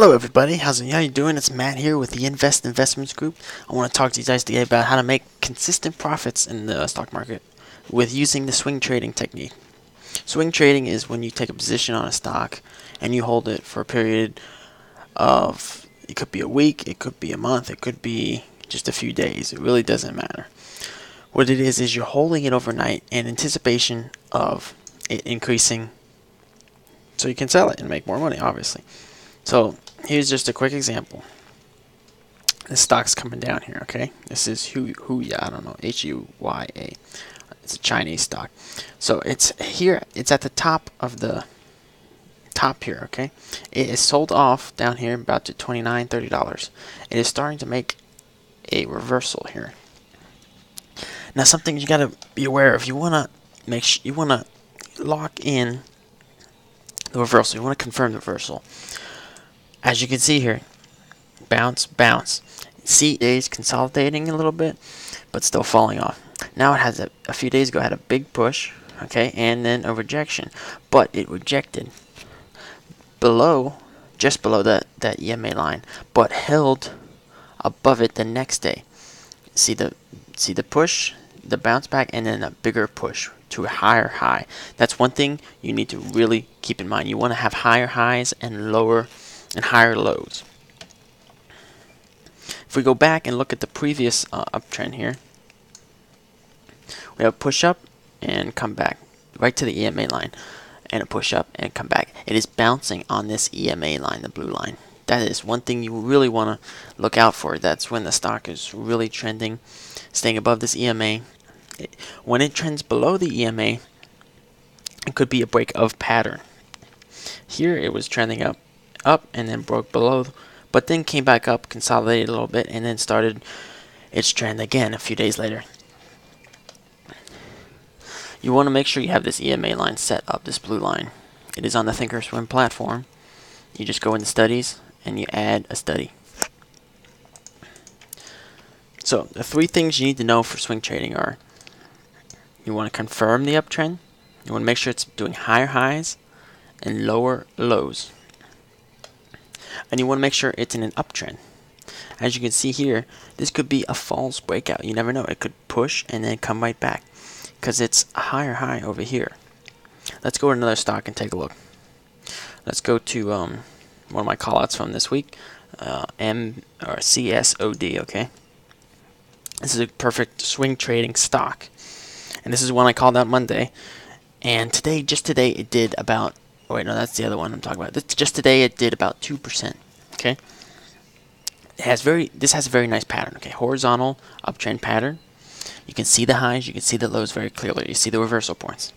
Hello everybody, how you doing? It's Matt here with the Yinvests Investments Group. I want to talk to you guys today about how to make consistent profits in the stock market with using the swing trading technique. Swing trading is when you take a position on a stock and you hold it for a period of, it could be a week, it could be a month, it could be just a few days. It really doesn't matter. What it is you're holding it overnight in anticipation of it increasing so you can sell it and make more money, obviously. So here's just a quick example. The stock's coming down here, okay? This is Huya, I don't know, Huya. It's a Chinese stock. So it's here, it's at the top of the top here, okay? It is sold off down here about to $29, $30. It is starting to make a reversal here. Now something you gotta be aware of, you wanna lock in the reversal. You wanna confirm the reversal. As you can see here, bounce, bounce. See, it is consolidating a little bit, but still falling off. Now it has a few days ago had a big push, okay, and then a rejection, but it rejected below, just below that EMA line, but held above it the next day. See the push, the bounce back, and then a bigger push to a higher high. That's one thing you need to really keep in mind. You want to have higher highs and lower and higher lows. If we go back and look at the previous uptrend here, we have a push up and come back right to the EMA line, and a push up and come back. It is bouncing on this EMA line, the blue line. That is one thing you really want to look out for. That's when the stock is really trending, staying above this EMA. When it trends below the EMA, it could be a break of pattern. Here it was trending up and then broke below, but then came back up, consolidated a little bit, and then started its trend again a few days later. You want to make sure you have this EMA line set up, this blue line. It is on the Thinkorswim platform. You just go into studies and you add a study. So the three things you need to know for swing trading are: you want to confirm the uptrend, you want to make sure it's doing higher highs and lower lows, and you want to make sure it's in an uptrend. As you can see here, this could be a false breakout. You never know. It could push and then come right back because it's a higher high over here. Let's go to another stock and take a look. Let's go to one of my callouts from this week, CSOD. Okay, this is a perfect swing trading stock, and this is one I called out Monday. And today, just today, it did about. Oh wait, no, that's the other one I'm talking about. Just today, it did about 2%. Okay, this has a very nice pattern. Okay, horizontal uptrend pattern. You can see the highs, you can see the lows very clearly. You see the reversal points.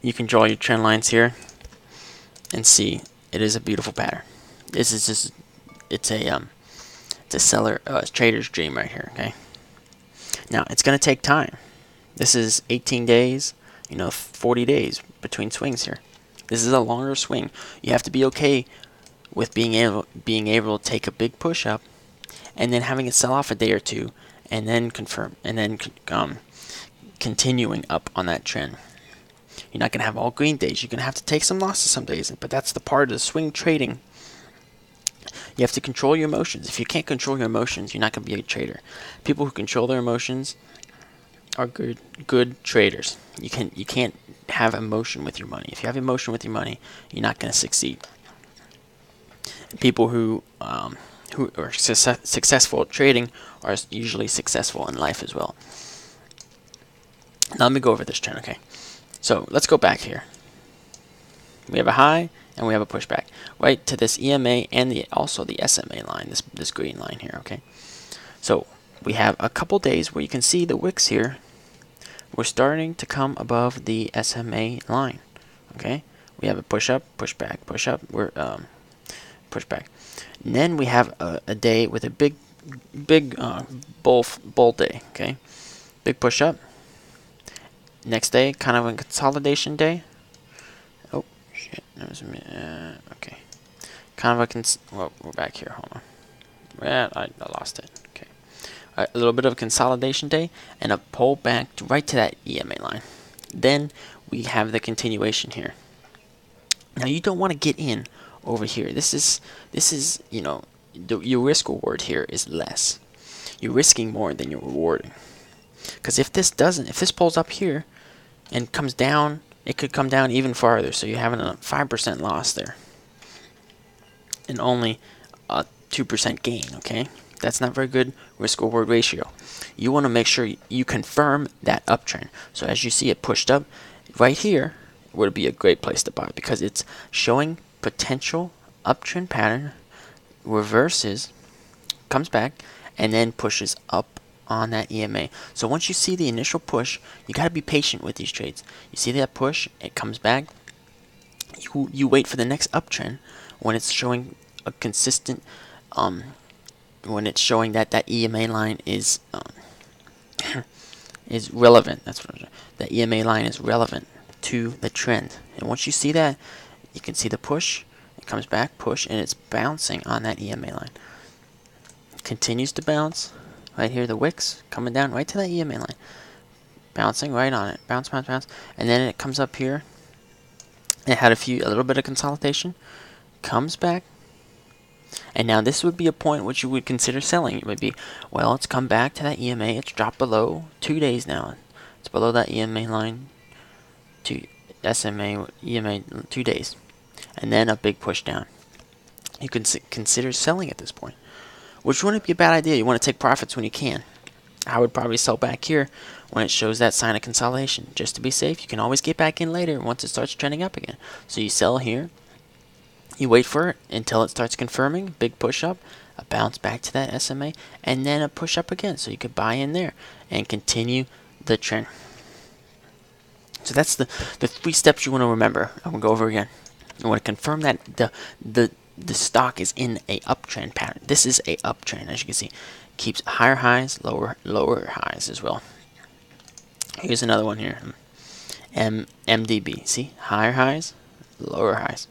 You can draw your trend lines here and see it is a beautiful pattern. This is just it's a seller trader's dream right here. Okay, now it's going to take time. This is 18 days, 40 days between swings here. This is a longer swing. You have to be okay with being able to take a big push up and then having it sell off a day or two and then confirm and then continuing up on that trend. You're not going to have all green days. You're going to have to take some losses some days, but that's the part of the swing trading. You have to control your emotions. If you can't control your emotions, you're not going to be a trader. People who control their emotions are good traders. You can't have emotion with your money. If you have emotion with your money, you're not going to succeed. People who are successful at trading are usually successful in life as well. Now let me go over this trend. Okay, so let's go back here. We have a high and we have a pushback right to this EMA and also the SMA line, this green line here. Okay, so we have a couple days where you can see the wicks here. We're starting to come above the SMA line. Okay, we have a push up, push back, push up. We're push back. And then we have a day with a big bull day. Okay, big push up. Next day, kind of a consolidation day. Oh shit, that was okay. Kind of a well, we're back here. Hold on. Well, I lost it. Okay, a little bit of a consolidation day and a pull back right to that EMA line. Then we have the continuation here. Now you don't want to get in over here. This is you know, your risk reward here is less. You're risking more than you're rewarding. Because if this pulls up here and comes down, it could come down even farther. So you're having a 5% loss there, and only a 2% gain. Okay, that's not very good risk reward ratio. You want to make sure you confirm that uptrend. So as you see it pushed up, right here would be a great place to buy, because it's showing potential uptrend pattern, reverses, comes back, and then pushes up on that EMA. So once you see the initial push, you got to be patient with these trades. You see that push, it comes back, you wait for the next uptrend when it's showing a consistent when it's showing that that EMA line is is relevant. That's what the EMA line is relevant to the trend. And once you see that, you can see the push, it comes back, push, and it's bouncing on that EMA line. Continues to bounce. Right here, the wicks coming down right to that EMA line, bouncing right on it, bounce, bounce, bounce, and then it comes up here. It had a little bit of consolidation, comes back, and now this would be a point which you would consider selling. It would be, well, it's come back to that EMA, it's dropped below 2 days now. It's below that EMA line, to SMA, EMA 2 days, and then a big push down. You can consider selling at this point, which wouldn't be a bad idea. You want to take profits when you can. I would probably sell back here when it shows that sign of consolidation, just to be safe. You can always get back in later once it starts trending up again. So you sell here, you wait for it until it starts confirming, big push up, a bounce back to that SMA, and then a push up again. So you could buy in there and continue the trend. So that's the 3 steps you want to remember. I'm going to go over again. You want to confirm that the stock is in a uptrend pattern. This is a uptrend, as you can see. Keeps higher highs, lower highs as well. Here's another one here. MDB. See, higher highs, lower highs.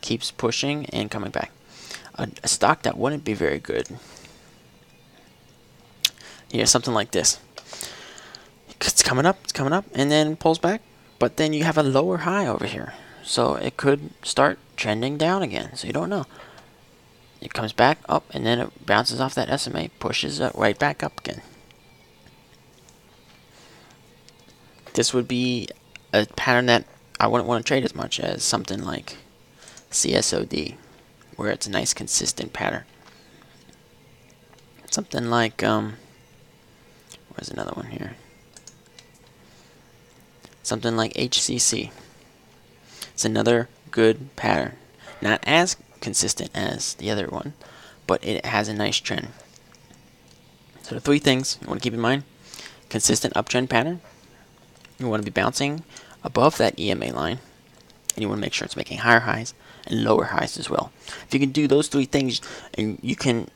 Keeps pushing and coming back. A stock that wouldn't be very good. Here's something like this. It's coming up, and then pulls back. But then you have a lower high over here. So it could start trending down again. So you don't know. It comes back up, and then it bounces off that SMA, pushes right back up again. This would be a pattern that I wouldn't want to trade as much as something like CSOD, where it's a nice consistent pattern. Something like where's another one here? Something like HCC. It's another good pattern. Not as consistent as the other one, but it has a nice trend. So the 3 things you want to keep in mind: consistent uptrend pattern. You want to be bouncing above that EMA line, and you want to make sure it's making higher highs and lower highs as well. If you can do those 3 things, and you can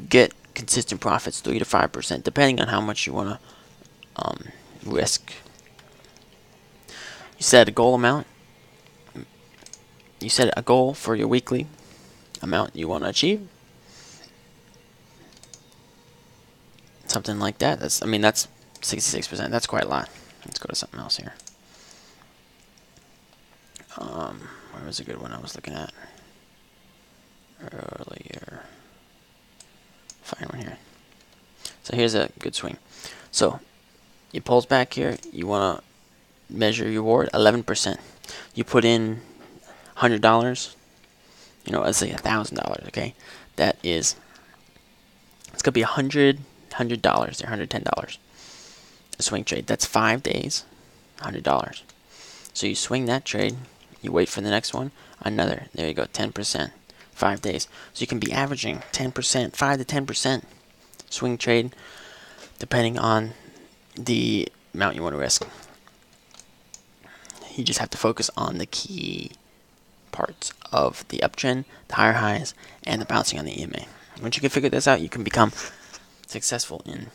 get consistent profits, 3 to 5%, depending on how much you want to risk. You set a goal amount. You set a goal for your weekly amount you want to achieve. Something like that. That's 66%. That's quite a lot. Let's go to something else here. Where was a good one I was looking at earlier? Find one here. So here's a good swing. So it pulls back here. You want to measure your reward 11%. You put in $100. You know, let's say $1,000. Okay, that is, it's gonna be $100 or $110. A swing trade. That's 5 days, $100. So you swing that trade. You wait for the next one. Another. There you go. 10%. 5 days. So you can be averaging 10%, 5 to 10% swing trade, depending on the amount you want to risk. You just have to focus on the key parts of the uptrend, the higher highs, and the bouncing on the EMA. Once you can figure this out, you can become successful in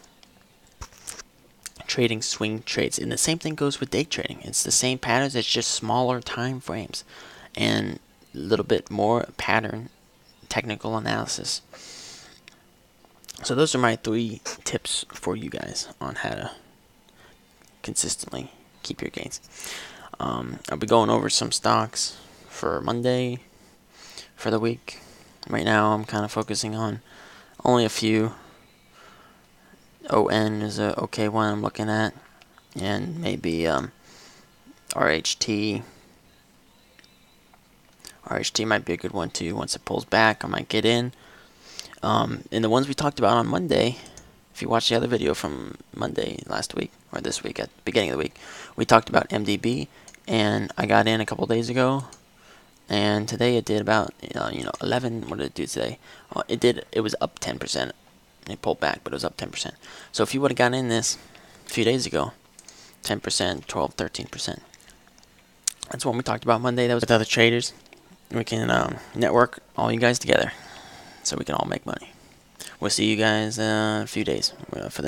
trading swing trades. And the same thing goes with day trading. It's the same patterns, it's just smaller time frames and a little bit more pattern technical analysis. So those are my 3 tips for you guys on how to consistently keep your gains. I'll be going over some stocks for Monday, for the week. Right now, I'm kind of focusing on only a few. ON is a okay one I'm looking at, and maybe RHT. RHT might be a good one too. Once it pulls back, I might get in. And the ones we talked about on Monday, if you watch the other video from Monday last week, or this week at the beginning of the week, we talked about MDB, and I got in a couple days ago, and today it did about 11. What did it do today? It was up 10%. It pulled back, but it was up 10%. So if you would have gotten in this a few days ago, 10%, 12, 13%. That's what we talked about Monday. That was with other traders. We can network all you guys together so we can all make money. We'll see you guys in a few days for the next